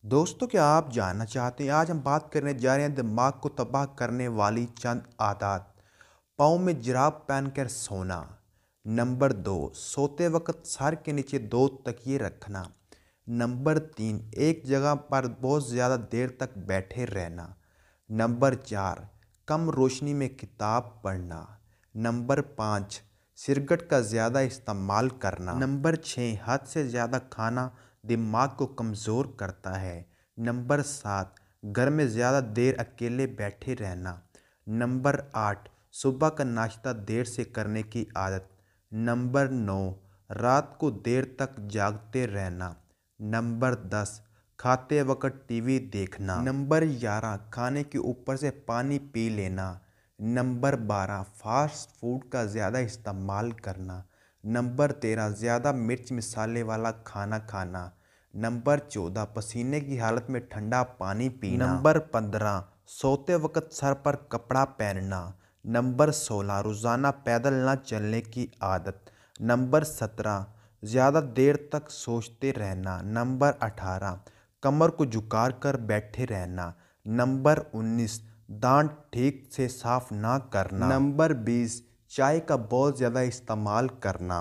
दोस्तों, क्या आप जानना चाहते हैं? आज हम बात करने जा रहे हैं दिमाग को तबाह करने वाली चंद आदत। पाँव में जुराब पहनकर सोना। नंबर 2, सोते वक्त सर के नीचे 2 तकिए रखना। नंबर 3, एक जगह पर बहुत ज़्यादा देर तक बैठे रहना। नंबर 4, कम रोशनी में किताब पढ़ना। नंबर 5, सिगरेट का ज़्यादा इस्तेमाल करना। नंबर 6, हद से ज़्यादा खाना दिमाग को कमज़ोर करता है। नंबर 7, घर में ज़्यादा देर अकेले बैठे रहना। नंबर 8, सुबह का नाश्ता देर से करने की आदत। नंबर 9, रात को देर तक जागते रहना। नंबर 10, खाते वक्त टीवी देखना। नंबर 11, खाने के ऊपर से पानी पी लेना। नंबर 12, फास्ट फूड का ज़्यादा इस्तेमाल करना। नंबर 13, ज़्यादा मिर्च मसाले वाला खाना खाना। नंबर 14, पसीने की हालत में ठंडा पानी पीना। नंबर 15, सोते वक्त सर पर कपड़ा पहनना। नंबर 16, रोज़ाना पैदल न चलने की आदत। नंबर 17, ज़्यादा देर तक सोचते रहना। नंबर 18, कमर को झुका कर बैठे रहना। नंबर 19, दांत ठीक से साफ ना करना। नंबर 20, चाय का बहुत ज़्यादा इस्तेमाल करना।